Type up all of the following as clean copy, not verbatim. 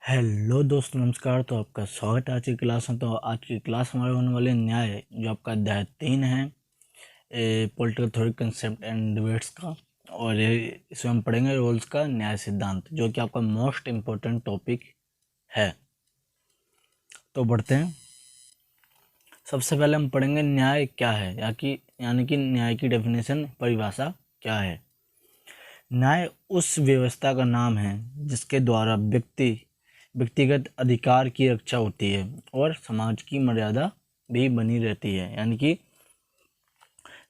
Hello दोस्तों, नमस्कार। तो आपका स्वागत है आज की क्लास में। तो आज की क्लास हमारे होने वाले न्याय, जो आपका अध्याय 3 है, political theory concept and debates का। और इसमें हम पढ़ेंगे रोल्स का न्याय सिद्धांत, जो कि आपका मोस्ट इम्पोर्टेंट टॉपिक है। तो बढ़ते हैं। सबसे पहले हम पढ़ेंगे न्याय क्या है, यानी कि न्याय की डेफिनेशन, परिभाषा क्या है। न्याय उस व्यवस्था का नाम है जिसके द्वारा व्यक्तिगत अधिकार की रक्षा होती है और समाज की मर्यादा भी बनी रहती है। यानी कि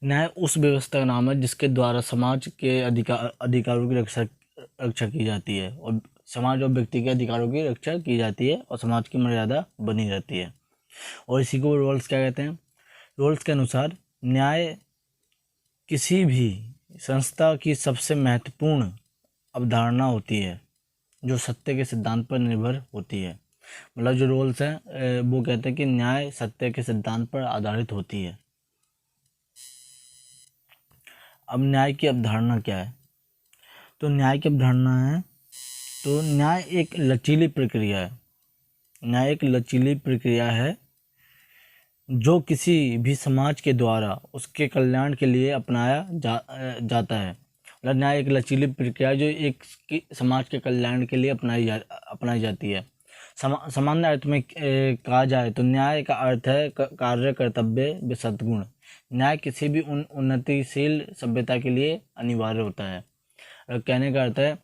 न्याय उस व्यवस्था का नाम है जिसके द्वारा समाज के अधिकारों की रक्षा की जाती है, और समाज और व्यक्ति के अधिकारों की रक्षा की जाती है और समाज की मर्यादा बनी रहती है। और इसी को रोल्स क्या कहते हैं। रोल्स के अनुसार न्याय किसी भी संस्था की सबसे महत्वपूर्ण अवधारणा होती है जो सत्य के सिद्धांत पर निर्भर होती है। मतलब जो रोल्स हैं वो कहते हैं कि न्याय सत्य के सिद्धांत पर आधारित होती है। अब न्याय की अवधारणा क्या है। तो न्याय की अवधारणा है, तो न्याय एक लचीली प्रक्रिया है। न्याय एक लचीली प्रक्रिया है जो किसी भी समाज के द्वारा उसके कल्याण के लिए अपनाया जाता है। मतलब न्याय एक लचीली प्रक्रिया जो एक समाज के कल्याण के लिए अपनाई जाती है। सामान्य अर्थ में कहा जाए तो न्याय का अर्थ है कार्य, कर्तव्य व सद्गुण। न्याय किसी भी उन्नतिशील सभ्यता के लिए अनिवार्य होता है। कहने का अर्थ है,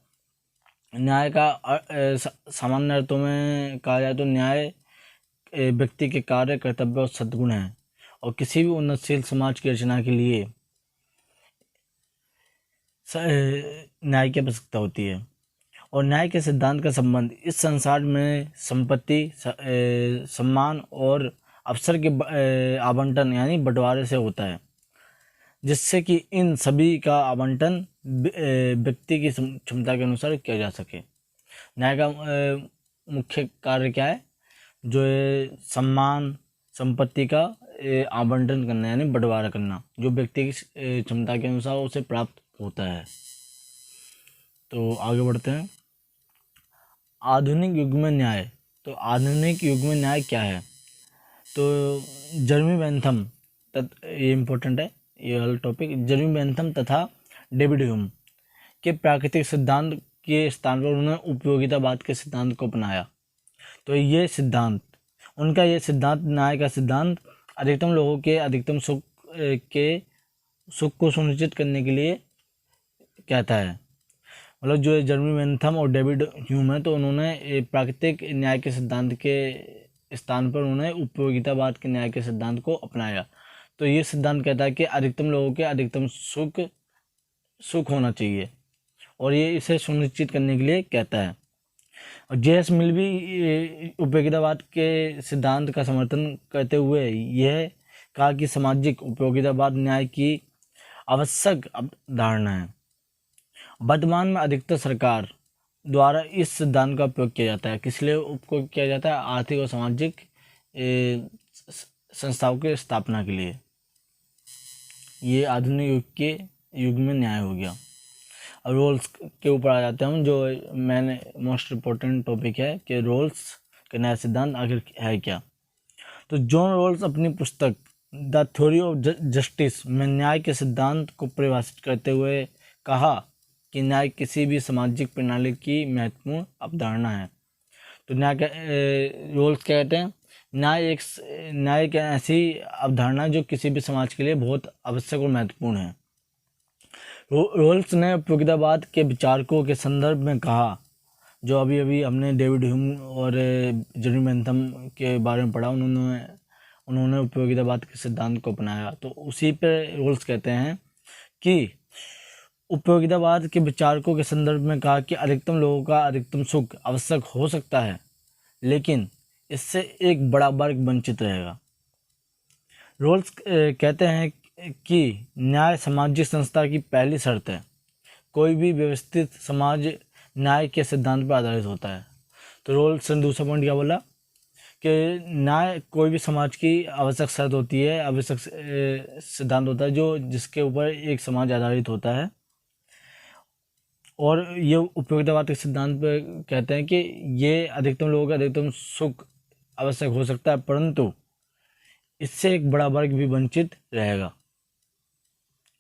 न्याय का सामान्य अर्थों में कहा जाए तो न्याय व्यक्ति के कार्य, कर्तव्य और सद्गुण है, और किसी भी उन्नतशील समाज की रचना के लिए न्याय की आवश्यकता होती है। और न्याय के सिद्धांत का संबंध इस संसार में संपत्ति, सम्मान और अवसर के आवंटन यानी बंटवारे से होता है, जिससे कि इन सभी का आवंटन व्यक्ति की क्षमता के अनुसार किया जा सके। न्याय का मुख्य कार्य क्या है, जो सम्मान, संपत्ति का आवंटन करना यानी बंटवारा करना, जो व्यक्ति की क्षमता के अनुसार उसे प्राप्त होता है। तो आगे बढ़ते हैं। आधुनिक युग में न्याय। तो आधुनिक युग में न्याय क्या है। तो जर्मी बेंथम, ये इम्पोर्टेंट है ये वाला टॉपिक। जर्मी बेंथम तथा डेविड ह्यूम के प्राकृतिक सिद्धांत के स्थान पर उन्होंने उपयोगितावाद के सिद्धांत को अपनाया। तो ये सिद्धांत, उनका ये सिद्धांत, न्याय का सिद्धांत, अधिकतम लोगों के अधिकतम सुख को सुनिश्चित करने के लिए कहता है। मतलब जो जर्मी बेंथम और डेविड ह्यूम है, तो उन्होंने प्राकृतिक न्याय के सिद्धांत के स्थान पर उन्होंने उपयोगितावाद के न्याय के सिद्धांत को अपनाया। तो ये सिद्धांत कहता है कि अधिकतम लोगों के अधिकतम सुख होना चाहिए, और ये इसे सुनिश्चित करने के लिए कहता है। और जे.एस. मिल भी उपयोगितावाद के सिद्धांत का समर्थन करते हुए यह कहा कि सामाजिक उपयोगितावाद न्याय की आवश्यक अवधारणा है। वर्तमान में अधिकतर सरकार द्वारा इस सिद्धांत का उपयोग किया जाता है। किस लिए उपयोग किया जाता है? आर्थिक और सामाजिक संस्थाओं की स्थापना के लिए। ये आधुनिक युग में न्याय हो गया। अब रोल्स के ऊपर आ जाते हैं हम, जो मैंने मोस्ट इम्पोर्टेंट टॉपिक है कि रोल्स के न्याय सिद्धांत आखिर है क्या। तो जॉन रोल्स अपनी पुस्तक द थ्योरी ऑफ जस्टिस में न्याय के सिद्धांत को परिभाषित करते हुए कहा कि न्याय किसी भी सामाजिक प्रणाली की महत्वपूर्ण अवधारणा है। तो रोल्स क्या कहते हैं, न्याय एक ऐसी अवधारणा जो किसी भी समाज के लिए बहुत आवश्यक और महत्वपूर्ण है। रोल्स ने उपयोगितावाद के विचारकों के संदर्भ में कहा, जो अभी हमने डेविड ह्यूम और जर्मी बेंथम के बारे में पढ़ा, उन्होंने उपयोगितावाद के सिद्धांत को अपनाया। तो उसी पे रोल्स कहते हैं कि उपयोगितावाद के विचारकों के संदर्भ में कहा कि अधिकतम लोगों का अधिकतम सुख आवश्यक हो सकता है, लेकिन इससे एक बड़ा वर्ग वंचित रहेगा। रोल्स कहते हैं कि न्याय सामाजिक संस्था की पहली शर्त है। कोई भी व्यवस्थित समाज न्याय के सिद्धांत पर आधारित होता है। तो रोल्स ने दूसरा पॉइंट क्या बोला कि न्याय कोई भी समाज की आवश्यक शर्त होती है, आवश्यक सिद्धांत होता है जो जिसके ऊपर एक समाज आधारित होता है, और ये उपयोगितावाद के सिद्धांत पे कहते हैं कि ये अधिकतम लोगों का अधिकतम सुख आवश्यक हो सकता है, परंतु इससे एक बड़ा वर्ग भी वंचित रहेगा।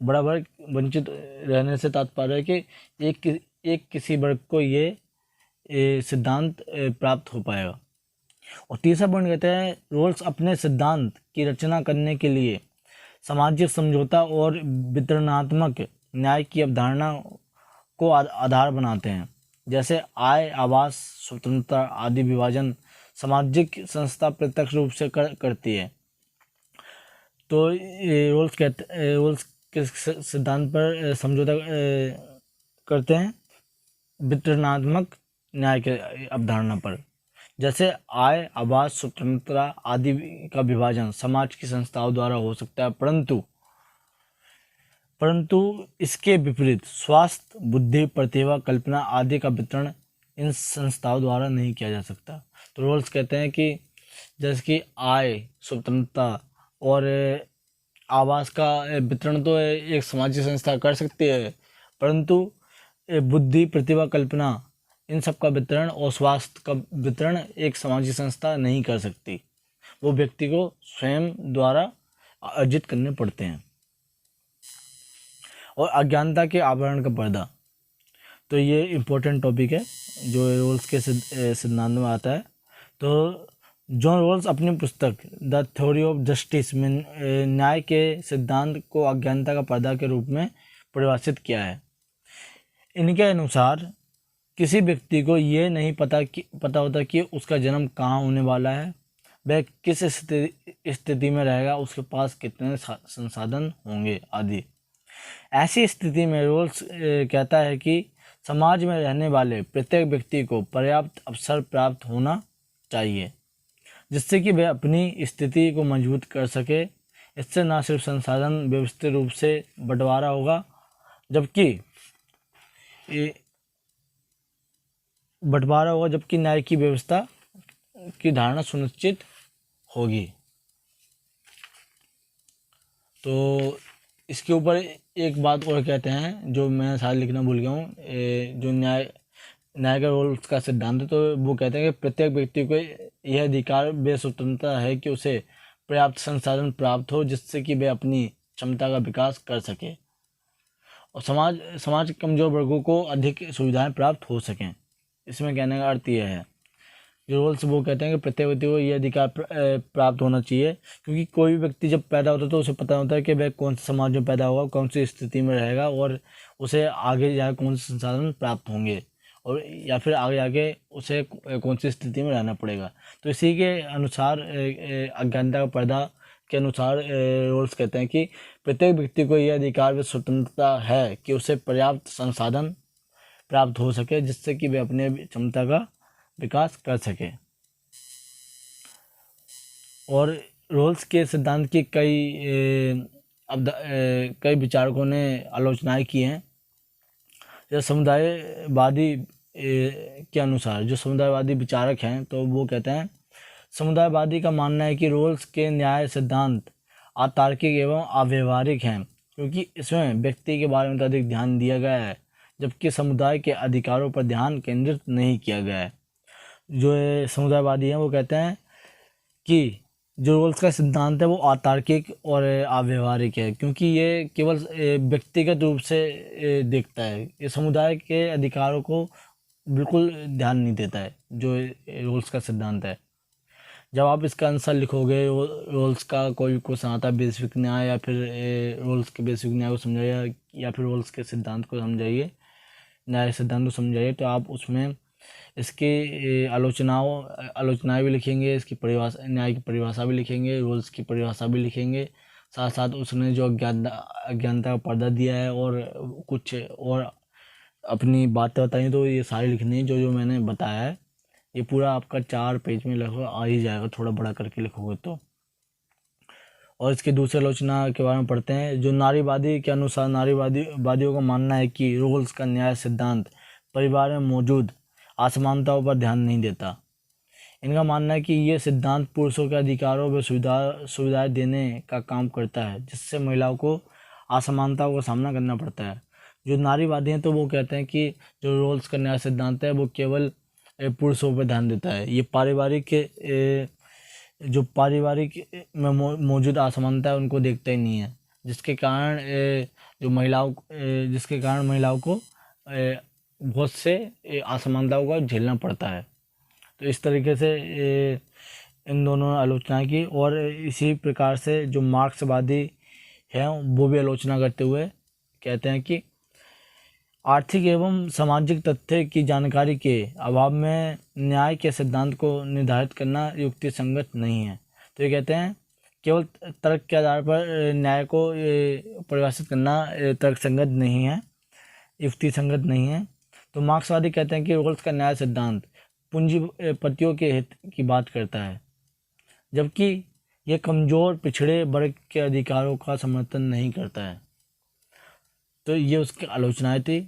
बड़ा वर्ग वंचित रहने से तात्पर्य है कि एक किसी वर्ग को ये सिद्धांत प्राप्त हो पाएगा। और तीसरा पॉइंट कहते हैं रोल्स अपने सिद्धांत की रचना करने के लिए सामाजिक समझौता और वितरणात्मक न्याय की अवधारणा को आधार बनाते हैं। जैसे आय, आवास, स्वतंत्रता आदि विभाजन सामाजिक संस्था प्रत्यक्ष रूप से करती है। तो रोल्स के सिद्धांत पर समझौता करते हैं वितरणात्मक न्याय के अवधारणा पर। जैसे आय, आवास, स्वतंत्रता आदि का विभाजन समाज की संस्थाओं द्वारा हो सकता है, परंतु इसके विपरीत स्वास्थ्य, बुद्धि, प्रतिभा, कल्पना आदि का वितरण इन संस्थाओं द्वारा नहीं किया जा सकता। तो रोल्स कहते हैं कि जैसे कि आय, स्वतंत्रता और आवास का वितरण तो एक सामाजिक संस्था कर सकती है, परंतु बुद्धि, प्रतिभा, कल्पना इन सब का वितरण और स्वास्थ्य का वितरण एक सामाजिक संस्था नहीं कर सकती। वो व्यक्ति को स्वयं द्वारा अर्जित करने पड़ते हैं। और अज्ञानता के आवरण का पर्दा, तो ये इम्पोर्टेंट टॉपिक है जो रोल्स के सिद्धांत में आता है। तो जॉन रोल्स अपनी पुस्तक द थ्योरी ऑफ जस्टिस में न्याय के सिद्धांत को अज्ञानता का पर्दा के रूप में परिभाषित किया है। इनके अनुसार किसी व्यक्ति को ये नहीं पता होता कि उसका जन्म कहाँ होने वाला है, वह किस स्थिति में रहेगा, उसके पास कितने संसाधन होंगे आदि। ऐसी स्थिति में रोल्स कहता है कि समाज में रहने वाले प्रत्येक व्यक्ति को पर्याप्त अवसर प्राप्त होना चाहिए जिससे कि वह अपनी स्थिति को मजबूत कर सके। इससे न सिर्फ संसाधन व्यवस्थित रूप से बंटवारा होगा जबकि न्याय की व्यवस्था की धारणा सुनिश्चित होगी। तो इसके ऊपर एक बात और कहते हैं जो मैं शायद लिखना भूल गया हूँ, जो न्याय का रोल्स का सिद्धांत है। तो वो कहते हैं कि प्रत्येक व्यक्ति को यह अधिकार बेस्वतंत्रता है कि उसे पर्याप्त संसाधन प्राप्त हो जिससे कि वह अपनी क्षमता का विकास कर सके और समाज के कमजोर वर्गों को अधिक सुविधाएं प्राप्त हो सकें। इसमें कहने का अर्थ यह है, जो रोल्स वो कहते हैं कि प्रत्येक व्यक्ति को यह अधिकार प्राप्त होना चाहिए, क्योंकि कोई भी व्यक्ति जब पैदा होता है तो उसे पता होता है कि वह कौन से समाज में पैदा होगा, कौन सी स्थिति में रहेगा और उसे आगे जाकर कौन से संसाधन प्राप्त होंगे और या फिर आगे उसे कौन सी स्थिति में रहना पड़ेगा। तो इसी के अनुसार अज्ञानता का पर्दा के अनुसार रोल्स कहते हैं कि प्रत्येक व्यक्ति को यह अधिकार व स्वतंत्रता है कि उसे पर्याप्त संसाधन प्राप्त हो सके जिससे कि वे अपने क्षमता का विकास कर सके। और रोल्स के सिद्धांत की कई विचारकों ने आलोचनाएं की हैं। जैसे समुदायवादी के अनुसार जो समुदायवादी विचारक हैं तो वो कहते हैं समुदायवादी का मानना है कि रोल्स के न्याय सिद्धांत अतार्किक एवं अव्यवहारिक हैं क्योंकि इसमें व्यक्ति के बारे में अधिक ध्यान दिया गया है जबकि समुदाय के अधिकारों पर ध्यान केंद्रित नहीं किया गया है। जो समुदायवादी हैं वो कहते हैं कि जो रोल्स का सिद्धांत है वो अतार्किक और अव्यवहारिक है क्योंकि ये केवल व्यक्तिगत रूप से देखता है, ये समुदाय के अधिकारों को बिल्कुल ध्यान नहीं देता है जो रोल्स का सिद्धांत है। जब आप इसका आंसर लिखोगे रोल्स का कोई क्वेश्चन आता है बेसिक न्याय या फिर रोल्स के बेसिक न्याय को समझाइए या फिर रोल्स के सिद्धांत को समझाइए, न्याय सिद्धांत को समझाइए, तो आप उसमें इसकी आलोचनाएं भी लिखेंगे, इसकी परिभाषा, न्याय की परिभाषा भी लिखेंगे, रोल्स की परिभाषा भी लिखेंगे, साथ साथ उसने जो अज्ञानता का पर्दा दिया है और कुछ और अपनी बातें बताई तो ये सारी लिखनी है जो मैंने बताया है। ये पूरा आपका 4 पेज में लगभग आ ही जाएगा, थोड़ा बड़ा करके लिखोगे तो। और इसके दूसरे आलोचना के बारे में पढ़ते हैं। जो नारीवादी के अनुसार नारीवादियों का मानना है कि रोल्स का न्याय सिद्धांत परिवार में मौजूद असमानताओं पर ध्यान नहीं देता। इनका मानना है कि ये सिद्धांत पुरुषों के अधिकारों व सुविधाएं देने का काम करता है जिससे महिलाओं को असमानताओं का सामना करना पड़ता है। जो नारीवादी हैं तो वो कहते हैं कि जो रोल्स का न्याय सिद्धांत है वो केवल पुरुषों पर ध्यान देता है। ये जो पारिवारिक में मौजूद असमानता है उनको देखता ही नहीं है, जिसके कारण महिलाओं को बहुत से असमानताओं का झेलना पड़ता है। तो इस तरीके से इन दोनों ने आलोचना की। और इसी प्रकार से जो मार्क्सवादी हैं वो भी आलोचना करते हुए कहते हैं कि आर्थिक एवं सामाजिक तथ्य की जानकारी के अभाव में न्याय के सिद्धांत को निर्धारित करना युक्ति संगत नहीं है। तो ये कहते हैं केवल तर्क के आधार पर न्याय को परिभाषित करना तर्क संगत नहीं है, युक्ति संगत नहीं है। तो मार्क्सवादी कहते हैं कि रोल्स का न्याय सिद्धांत पूंजीपतियों के हित की बात करता है, जबकि यह कमज़ोर पिछड़े वर्ग के अधिकारों का समर्थन नहीं करता है। तो ये उसकी आलोचनाएं थी।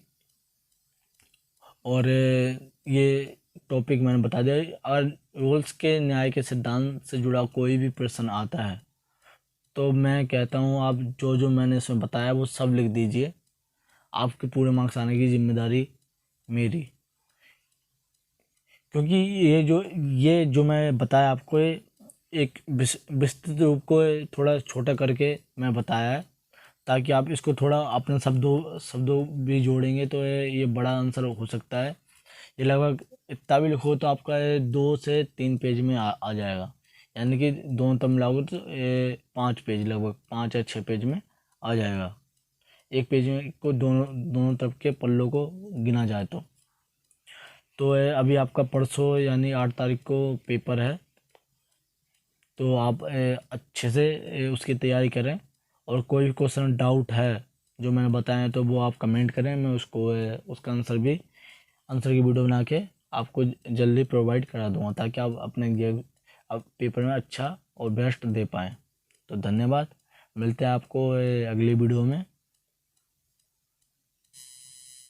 और ये टॉपिक मैंने बता दिया। अगर रोल्स के न्याय के सिद्धांत से जुड़ा कोई भी प्रश्न आता है तो मैं कहता हूँ आप जो मैंने इसमें बताया वो सब लिख दीजिए, आपके पूरे मार्क्स आने की जिम्मेदारी मेरी। क्योंकि ये जो मैं बताया आपको एक विस्तृत रूप को थोड़ा छोटा करके मैं बताया है, ताकि आप इसको थोड़ा अपने शब्दों भी जोड़ेंगे तो ये बड़ा आंसर हो सकता है। ये लगभग इतना भी लिखो तो आपका 2 से 3 पेज में आ जाएगा, यानी कि दोनों तरफ मिलाओगे तो 5 पेज, लगभग 5 या 6 पेज में आ जाएगा। एक पेज में को दोनों तरफ के पल्लों को गिना जाए तो अभी आपका परसों यानी 8 तारीख को पेपर है, तो आप अच्छे से उसकी तैयारी करें। और कोई भी क्वेश्चन डाउट है जो मैंने बताया तो वो आप कमेंट करें, मैं उसको उसका आंसर की वीडियो बना के आपको जल्दी प्रोवाइड करा दूंगा, ताकि आप अपने पेपर में अच्छा और बेस्ट दे पाएँ। तो धन्यवाद, मिलते हैं आपको अगली वीडियो में।